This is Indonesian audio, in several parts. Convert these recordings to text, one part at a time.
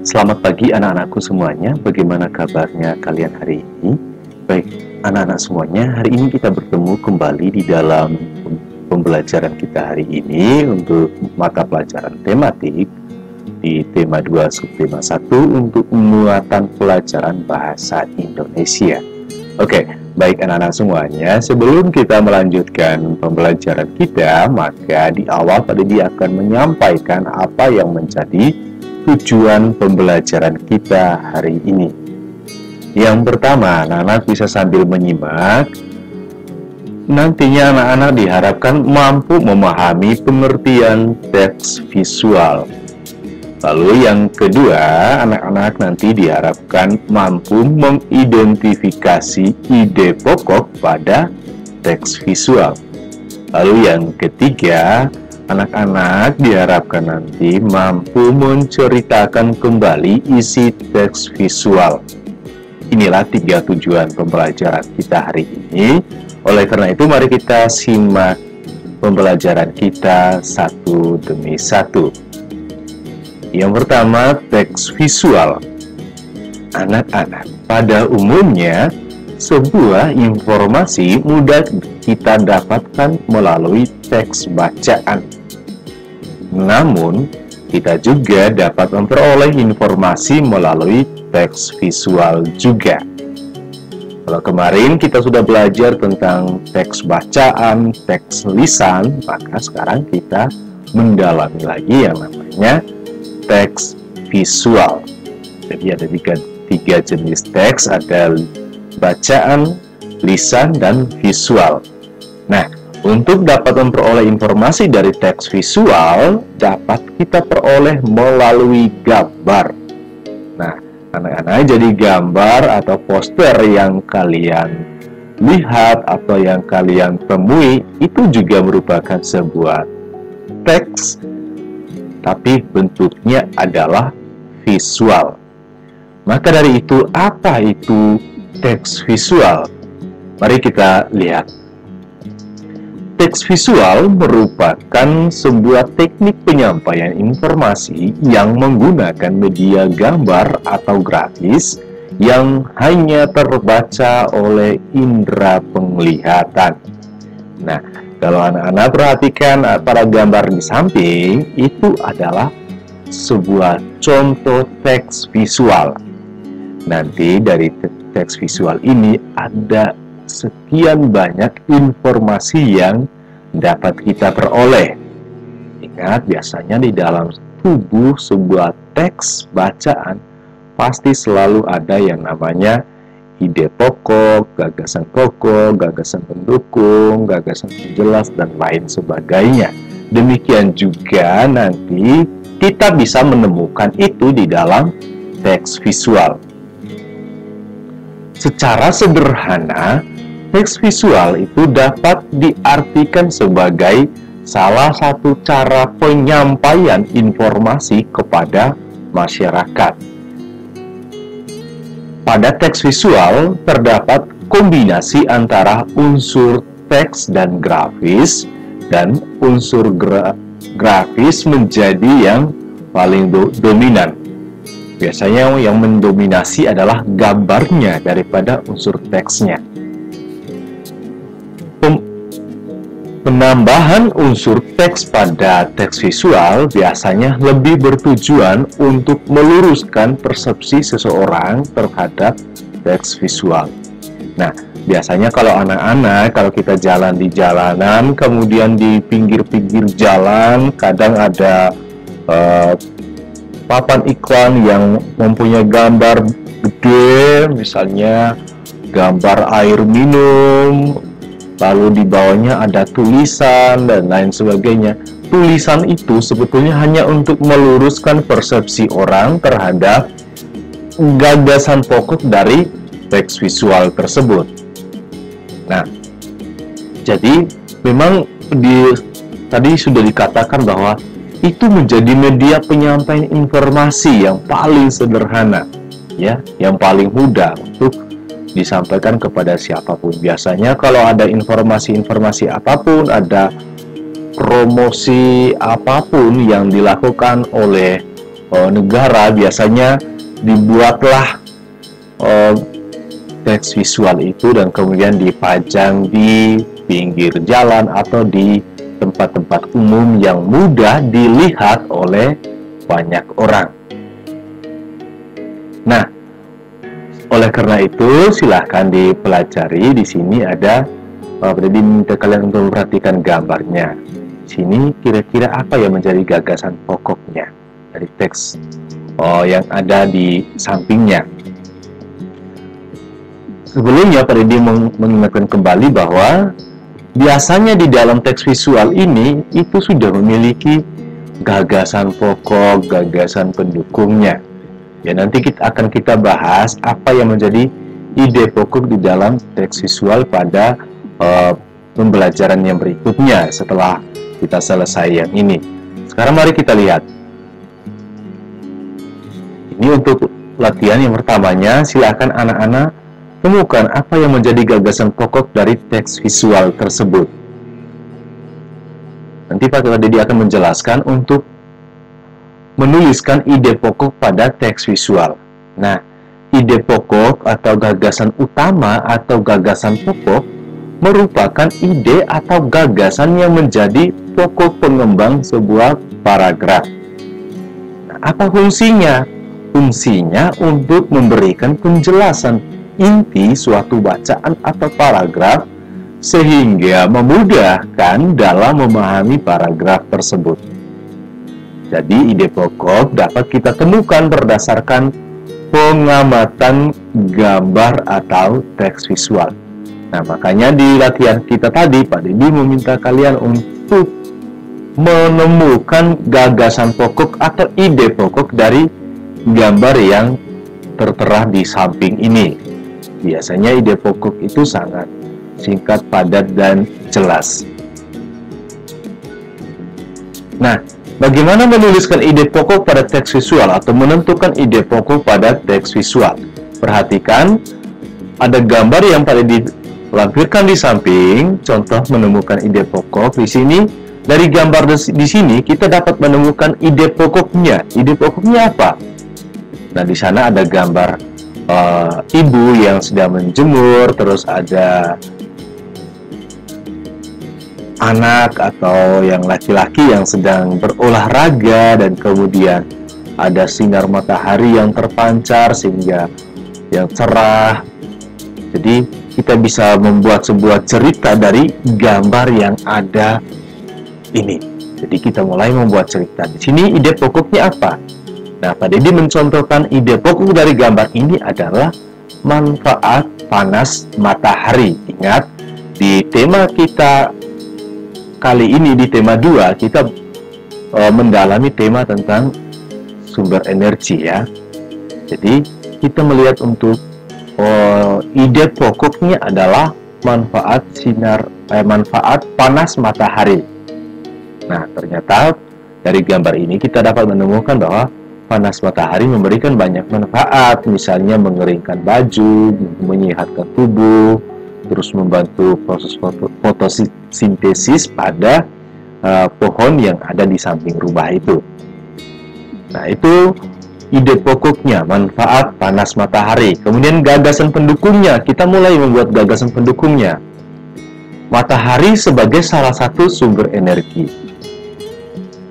Selamat pagi anak-anakku semuanya, bagaimana kabarnya kalian hari ini? Baik, anak-anak semuanya, hari ini kita bertemu kembali di dalam pembelajaran kita hari ini untuk mata pelajaran tematik di tema 2 subtema 1 untuk muatan pelajaran bahasa Indonesia. Oke, baik anak-anak semuanya, sebelum kita melanjutkan pembelajaran kita, maka di awal tadi dia akan menyampaikan apa yang menjadi tujuan pembelajaran kita hari ini. Yang pertama, anak-anak bisa sambil menyimak. Nantinya anak-anak diharapkan mampu memahami pengertian teks visual. Lalu yang kedua, anak-anak nanti diharapkan mampu mengidentifikasi ide pokok pada teks visual. Lalu yang ketiga, anak-anak diharapkan nanti mampu menceritakan kembali isi teks visual. Inilah 3 tujuan pembelajaran kita hari ini. Oleh karena itu, mari kita simak pembelajaran kita satu demi satu. Yang pertama, teks visual. Anak-anak, pada umumnya, sebuah informasi mudah kita dapatkan melalui teks bacaan. Namun, kita juga dapat memperoleh informasi melalui teks visual juga. Kalau kemarin kita sudah belajar tentang teks bacaan, teks lisan, maka sekarang kita mendalami lagi yang namanya teks visual. Jadi ada tiga jenis teks, ada bacaan, lisan, dan visual. Nah, untuk dapat memperoleh informasi dari teks visual, dapat kita peroleh melalui gambar. Nah, anak-anak, jadi gambar atau poster yang kalian lihat atau yang kalian temui itu juga merupakan sebuah teks, tapi bentuknya adalah visual. Maka dari itu, apa itu teks visual? Mari kita lihat. Teks visual merupakan sebuah teknik penyampaian informasi yang menggunakan media gambar atau grafis yang hanya terbaca oleh indera penglihatan. Nah, kalau anak-anak perhatikan pada gambar di samping, itu adalah sebuah contoh teks visual. Nanti dari teks visual ini ada sekian banyak informasi yang dapat kita peroleh. Ingat, biasanya di dalam tubuh sebuah teks bacaan pasti selalu ada yang namanya ide pokok, gagasan pendukung, gagasan penjelas, dan lain sebagainya. Demikian juga nanti kita bisa menemukan itu di dalam teks visual. Secara sederhana, teks visual itu dapat diartikan sebagai salah satu cara penyampaian informasi kepada masyarakat. Pada teks visual terdapat kombinasi antara unsur teks dan grafis, dan unsur grafis menjadi yang paling dominan. Biasanya yang mendominasi adalah gambarnya daripada unsur teksnya. Penambahan unsur teks pada teks visual biasanya lebih bertujuan untuk meluruskan persepsi seseorang terhadap teks visual. Nah, biasanya kalau anak-anak, kalau kita jalan di jalanan, kemudian di pinggir-pinggir jalan, kadang ada papan iklan yang mempunyai gambar gede, misalnya gambar air minum, lalu di bawahnya ada tulisan dan lain sebagainya. Tulisan itu sebetulnya hanya untuk meluruskan persepsi orang terhadap gagasan pokok dari teks visual tersebut. Nah, jadi memang tadi sudah dikatakan bahwa itu menjadi media penyampaian informasi yang paling sederhana, ya, yang paling mudah untuk disampaikan kepada siapapun. Biasanya kalau ada informasi-informasi apapun, ada promosi apapun yang dilakukan oleh negara biasanya dibuatlah teks visual itu dan kemudian dipajang di pinggir jalan atau di tempat-tempat umum yang mudah dilihat oleh banyak orang. Nah, oleh karena itu silahkan dipelajari. Di sini ada, jadi minta kalian untuk memperhatikan gambarnya. Di sini kira-kira apa yang menjadi gagasan pokoknya dari teks yang ada di sampingnya. Sebelumnya Pak Deddy mengingatkan kembali bahwa biasanya di dalam teks visual ini itu sudah memiliki gagasan pokok, gagasan pendukungnya. Ya, nanti akan kita bahas apa yang menjadi ide pokok di dalam teks visual pada pembelajaran yang berikutnya setelah kita selesai yang ini. Sekarang mari kita lihat. Ini untuk latihan yang pertamanya, silakan anak-anak temukan apa yang menjadi gagasan pokok dari teks visual tersebut. Nanti Pak Deddy akan menjelaskan untuk menuliskan ide pokok pada teks visual. Nah, ide pokok atau gagasan utama atau gagasan pokok merupakan ide atau gagasan yang menjadi pokok pengembang sebuah paragraf. Nah, apa fungsinya? Fungsinya untuk memberikan penjelasan inti suatu bacaan atau paragraf sehingga memudahkan dalam memahami paragraf tersebut. Jadi ide pokok dapat kita temukan berdasarkan pengamatan gambar atau teks visual. Nah, makanya di latihan kita tadi Pak Deddy meminta kalian untuk menemukan gagasan pokok atau ide pokok dari gambar yang tertera di samping ini. Biasanya ide pokok itu sangat singkat, padat, dan jelas. Nah, bagaimana menuliskan ide pokok pada teks visual atau menentukan ide pokok pada teks visual? Perhatikan, ada gambar yang pada dilampirkan di samping, contoh menemukan ide pokok. Di sini, dari gambar di sini, kita dapat menemukan ide pokoknya. Ide pokoknya apa? Nah, di sana ada gambar ibu yang sedang menjemur, terus ada anak atau yang laki-laki yang sedang berolahraga, dan kemudian ada sinar matahari yang terpancar sehingga yang cerah. Jadi kita bisa membuat sebuah cerita dari gambar yang ada ini. Jadi kita mulai membuat cerita. Di sini ide pokoknya apa? Nah, Pak Deddy mencontohkan ide pokok dari gambar ini adalah manfaat panas matahari. Ingat, di tema kita kali ini, di tema 2, kita mendalami tema tentang sumber energi ya. Jadi, kita melihat untuk ide pokoknya adalah manfaat manfaat panas matahari. Nah, ternyata dari gambar ini kita dapat menemukan bahwa panas matahari memberikan banyak manfaat, misalnya mengeringkan baju, menyehatkan tubuh, terus membantu proses fotosintesis pada pohon yang ada di samping rumah itu. Nah, itu ide pokoknya, manfaat panas matahari. Kemudian gagasan pendukungnya, kita mulai membuat gagasan pendukungnya. Matahari sebagai salah satu sumber energi.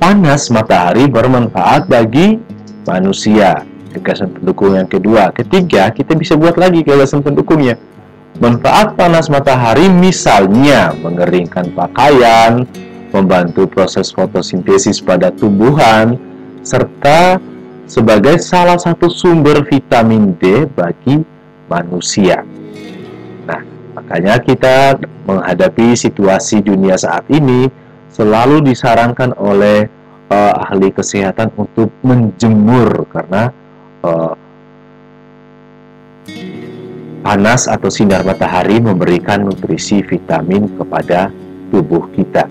Panas matahari bermanfaat bagi manusia. Gagasan pendukung yang kedua. Ketiga, kita bisa buat lagi gagasan pendukungnya. Manfaat panas matahari misalnya mengeringkan pakaian, membantu proses fotosintesis pada tumbuhan, serta sebagai salah satu sumber vitamin D bagi manusia. Nah, makanya kita menghadapi situasi dunia saat ini selalu disarankan oleh ahli kesehatan untuk menjemur karena panas atau sinar matahari memberikan nutrisi vitamin kepada tubuh kita.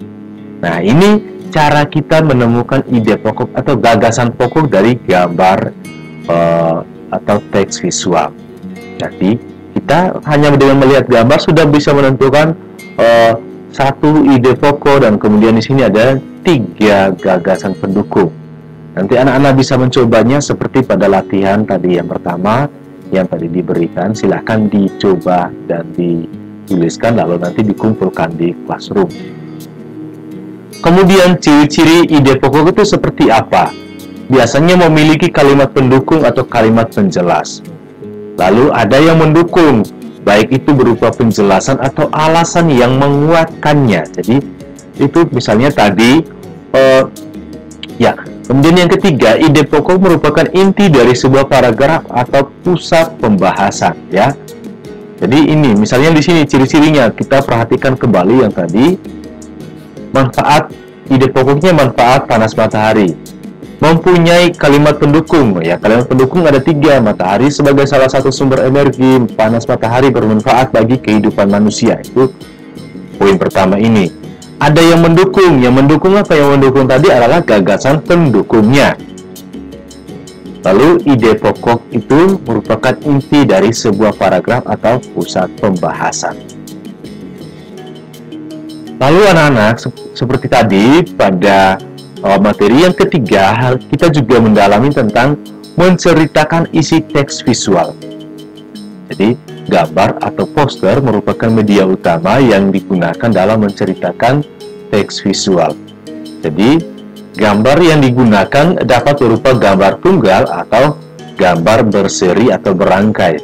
Nah, ini cara kita menemukan ide pokok atau gagasan pokok dari gambar atau teks visual. Jadi, kita hanya dengan melihat gambar sudah bisa menentukan satu ide pokok, dan kemudian di sini ada 3 gagasan pendukung. Nanti anak-anak bisa mencobanya seperti pada latihan tadi yang pertama yang tadi diberikan. Silahkan dicoba dan dituliskan lalu nanti dikumpulkan di classroom. Kemudian ciri-ciri ide pokok itu seperti apa? Biasanya memiliki kalimat pendukung atau kalimat penjelas. Lalu ada yang mendukung, baik itu berupa penjelasan atau alasan yang menguatkannya. Jadi itu misalnya tadi kemudian yang ketiga, ide pokok merupakan inti dari sebuah paragraf atau pusat pembahasan, ya. Jadi ini misalnya di sini ciri-cirinya kita perhatikan kembali yang tadi. Manfaat ide pokoknya manfaat panas matahari. Mempunyai kalimat pendukung, ya. Kalimat pendukung ada 3. Matahari sebagai salah satu sumber energi, panas matahari bermanfaat bagi kehidupan manusia. Itu poin pertama ini. Ada yang mendukung apa? Yang mendukung tadi adalah gagasan pendukungnya. Lalu ide pokok itu merupakan inti dari sebuah paragraf atau pusat pembahasan. Lalu anak-anak, seperti tadi pada materi yang ketiga, kita juga mendalami tentang menceritakan isi teks visual. Jadi, gambar atau poster merupakan media utama yang digunakan dalam menceritakan teks visual. Jadi, gambar yang digunakan dapat berupa gambar tunggal atau gambar berseri atau berangkai.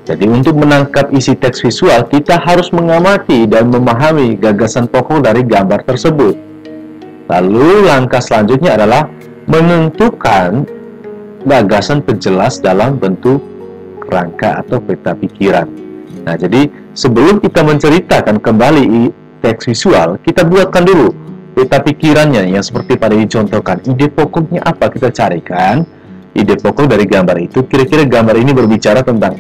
Jadi, untuk menangkap isi teks visual, kita harus mengamati dan memahami gagasan pokok dari gambar tersebut. Lalu, langkah selanjutnya adalah menentukan gagasan penjelas dalam bentuk kerangka atau peta pikiran. Nah, jadi sebelum kita menceritakan kembali teks visual, kita buatkan dulu peta pikirannya yang seperti pada dicontohkan. Ide pokoknya apa? Kita carikan ide pokok dari gambar itu. Kira-kira gambar ini berbicara tentang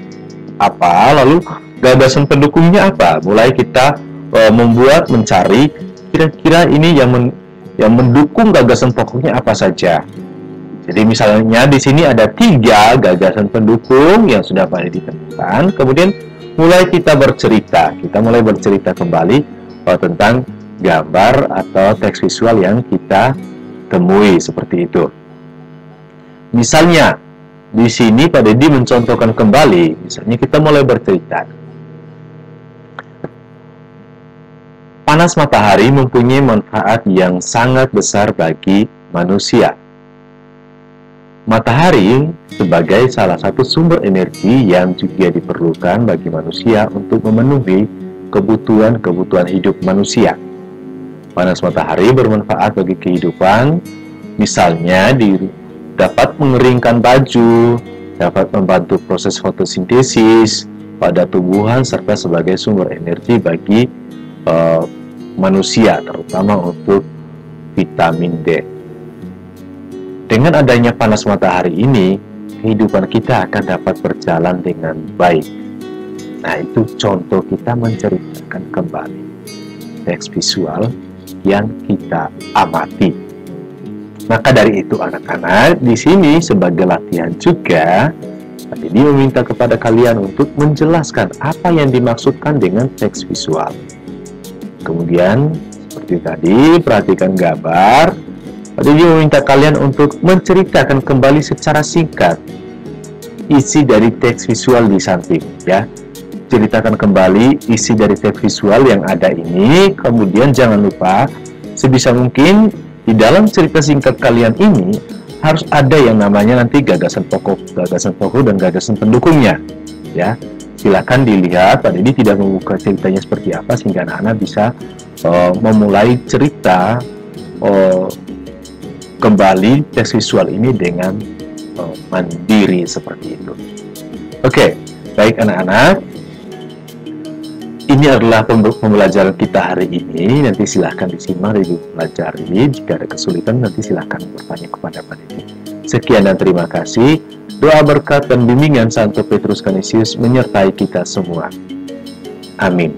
apa? Lalu gagasan pendukungnya apa? Mulai kita mencari kira-kira ini yang mendukung gagasan pokoknya apa saja. Jadi misalnya di sini ada 3 gagasan pendukung yang sudah pada ditemukan. Kemudian mulai kita mulai bercerita kembali tentang gambar atau teks visual yang kita temui seperti itu. Misalnya di sini Pak Dedi mencontohkan kembali, misalnya kita mulai bercerita. Panas matahari mempunyai manfaat yang sangat besar bagi manusia. Matahari sebagai salah satu sumber energi yang juga diperlukan bagi manusia untuk memenuhi kebutuhan hidup manusia. Panas matahari bermanfaat bagi kehidupan, misalnya dapat mengeringkan baju, dapat membantu proses fotosintesis pada tumbuhan, serta sebagai sumber energi bagi manusia, terutama untuk vitamin D. Dengan adanya panas matahari ini, kehidupan kita akan dapat berjalan dengan baik. Nah, itu contoh kita menceritakan kembali teks visual yang kita amati. Maka dari itu anak-anak, di sini sebagai latihan juga, Pak Dedi meminta kepada kalian untuk menjelaskan apa yang dimaksudkan dengan teks visual. Kemudian, seperti tadi, perhatikan gambar. Pak Dedi meminta kalian untuk menceritakan kembali secara singkat isi dari teks visual di samping, ya. Ceritakan kembali isi dari teks visual yang ada ini. Kemudian jangan lupa, sebisa mungkin di dalam cerita singkat kalian ini harus ada yang namanya nanti gagasan pokok dan gagasan pendukungnya, ya. Silakan dilihat. Pak Dedi tidak membuka ceritanya seperti apa sehingga anak-anak bisa memulai cerita kembali teks visual ini dengan mandiri seperti itu. Oke, baik anak-anak. Ini adalah pembelajaran kita hari ini. Nanti silahkan disimak dan dipelajari. Jika ada kesulitan, nanti silahkan bertanya kepada Pak Dedi. Sekian dan terima kasih. Doa berkat dan bimbingan Santo Petrus Canisius menyertai kita semua. Amin.